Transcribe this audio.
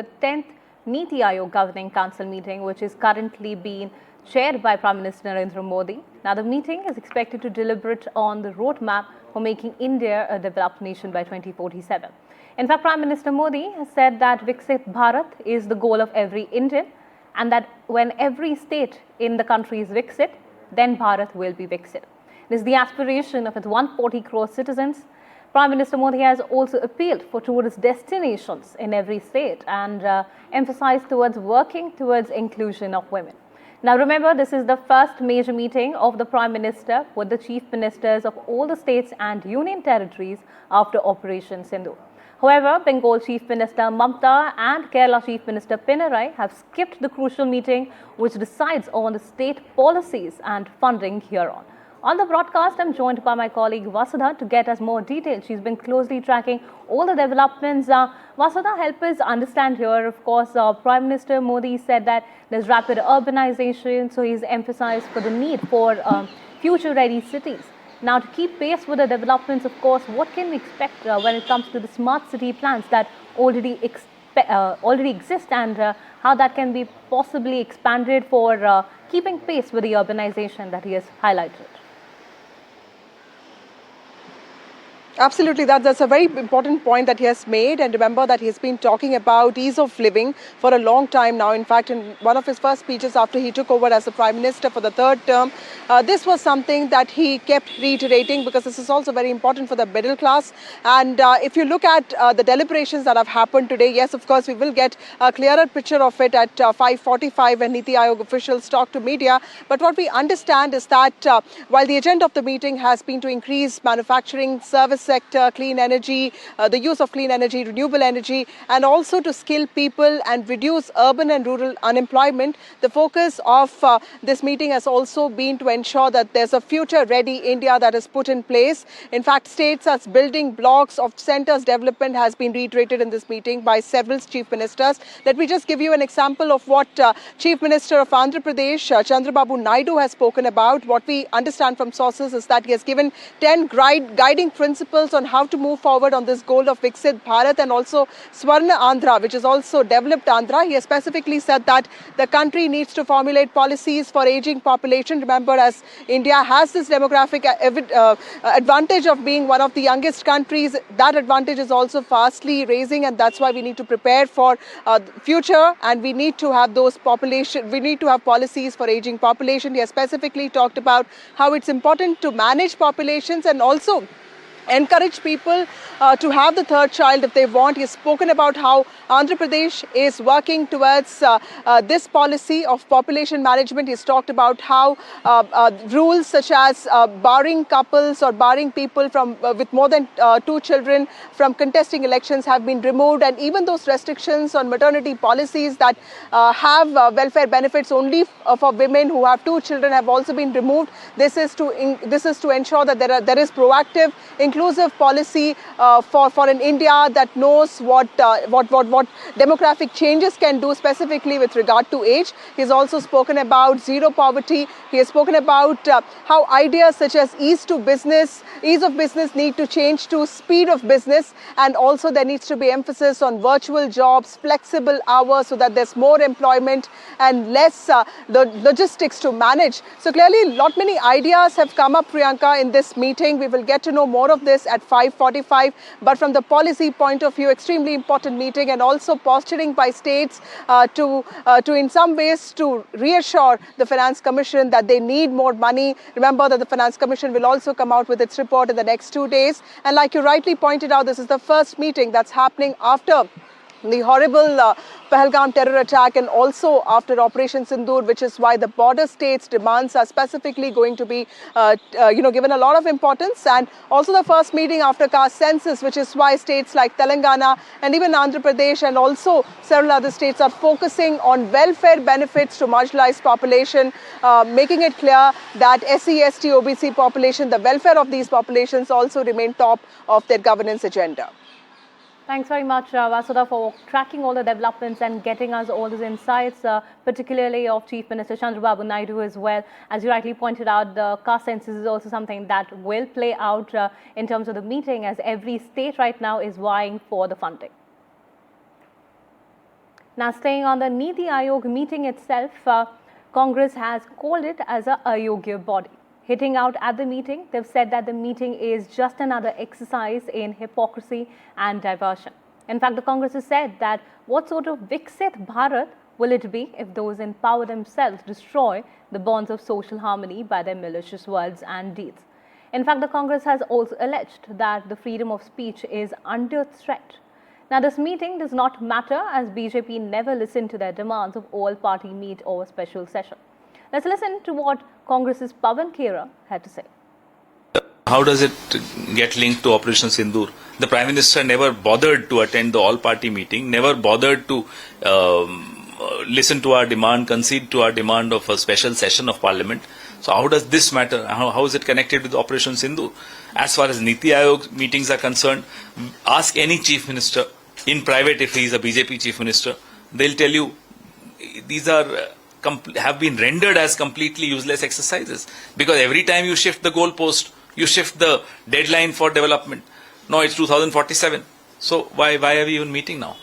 the 10th Niti Aayog Governing Council meeting, which is currently being chaired by Prime Minister Narendra Modi. Now, the meeting is expected to deliberate on the roadmap for making India a developed nation by 2047. In fact, Prime Minister Modi has said that Viksit Bharat is the goal of every Indian, and that when every state in the country is Viksit, then Bharat will be Viksit. This is the aspiration of its 140 crore citizens. Prime Minister Modi has also appealed for tourist destinations in every state and emphasized towards working towards inclusion of women. Now remember, this is the first major meeting of the Prime Minister with the Chief Ministers of all the states and union territories after Operation Sindoor. However, Bengal Chief Minister Mamata and Kerala Chief Minister Pinarayi have skipped the crucial meeting which decides on the state policies and funding hereon. On the broadcast, I'm joined by my colleague Vasudha to get us more details. She's been closely tracking all the developments. Vasudha, help us understand here. Of course, Prime Minister Modi said that there's rapid urbanization, so he's emphasized for the need for future-ready cities. Now, to keep pace with the developments, of course, what can we expect when it comes to the smart city plans that already exist and how that can be possibly expanded for keeping pace with the urbanization that he has highlighted? Absolutely, that's a very important point that he has made, and remember that he's been talking about ease of living for a long time now. In fact, in one of his first speeches after he took over as the Prime Minister for the third term, this was something that he kept reiterating because this is also very important for the middle class. And if you look at the deliberations that have happened today, yes, of course, we will get a clearer picture of it at 5:45 when Niti Aayog officials talk to media. But what we understand is that while the agenda of the meeting has been to increase manufacturing, service sector, clean energy, the use of clean energy, renewable energy, and also to skill people and reduce urban and rural unemployment, the focus of this meeting has also been to ensure that there's a future-ready India that is put in place. In fact, states as building blocks of centers development has been reiterated in this meeting by several chief ministers. Let me just give you an example of what Chief Minister of Andhra Pradesh, Chandrababu Naidu, has spoken about. What we understand from sources is that he has given 10 guiding principles on how to move forward on this goal of Viksit Bharat and also Swarna Andhra, which is also developed Andhra. He has specifically said that the country needs to formulate policies for aging population. Remember, as India has this demographic advantage of being one of the youngest countries, that advantage is also fastly raising, and that's why we need to prepare for the future, and we need to have policies for aging population. He has specifically talked about how it's important to manage populations and also encourage people to have the third child if they want. He has spoken about how Andhra Pradesh is working towards this policy of population management. He's talked about how rules such as barring couples or barring people from with more than 2 children from contesting elections have been removed, and even those restrictions on maternity policies that have welfare benefits only for women who have 2 children have also been removed. This is to ensure that there is proactive, inclusive policy for an India that knows what demographic changes can do, specifically with regard to age. He's also spoken about zero poverty. He has spoken about how ideas such as ease of business need to change to speed of business, and also there needs to be emphasis on virtual jobs, flexible hours, so that there's more employment and less the logistics to manage. So clearly, many ideas have come up, Priyanka, in this meeting. We will get to know more of this at 5:45. But from the policy point of view, extremely important meeting, and also posturing by states to in some ways to reassure the Finance Commission that they need more money. Remember that the Finance Commission will also come out with its report in the next 2 days. And like you rightly pointed out, this is the first meeting that's happening after the horrible Pahalgam terror attack and also after Operation Sindoor, which is why the border states' demands are specifically going to be given a lot of importance, and also the first meeting after caste census, which is why states like Telangana and even Andhra Pradesh and also several other states are focusing on welfare benefits to marginalized population, making it clear that SC, ST, OBC population, the welfare of these populations also remain top of their governance agenda. Thanks very much, Vasudha, for tracking all the developments and getting us all these insights, particularly of Chief Minister Chandrababu Naidu as well. As you rightly pointed out, the caste census is also something that will play out in terms of the meeting, as every state right now is vying for the funding. Now, staying on the Niti Aayog meeting itself, Congress has called it as a Ayogya body. Hitting out at the meeting, they've said that the meeting is just another exercise in hypocrisy and diversion. In fact, the Congress has said that what sort of Viksit Bharat will it be if those in power themselves destroy the bonds of social harmony by their malicious words and deeds? In fact, the Congress has also alleged that the freedom of speech is under threat. Now, this meeting does not matter as BJP never listened to their demands of all-party meet or special session. Let's listen to what Congress's Pawan Khera had to say. How does it get linked to Operation Sindoor? The Prime Minister never bothered to attend the all-party meeting, never bothered to listen to our demand, concede to our demand of a special session of Parliament. So how does this matter? How is it connected with Operation Sindoor? As far as Niti Aayog meetings are concerned, ask any Chief Minister in private if he is a BJP Chief Minister. They'll tell you these are have been rendered as completely useless exercises, because every time you shift the goalpost, you shift the deadline for development. No, it's 2047. So why are we even meeting now?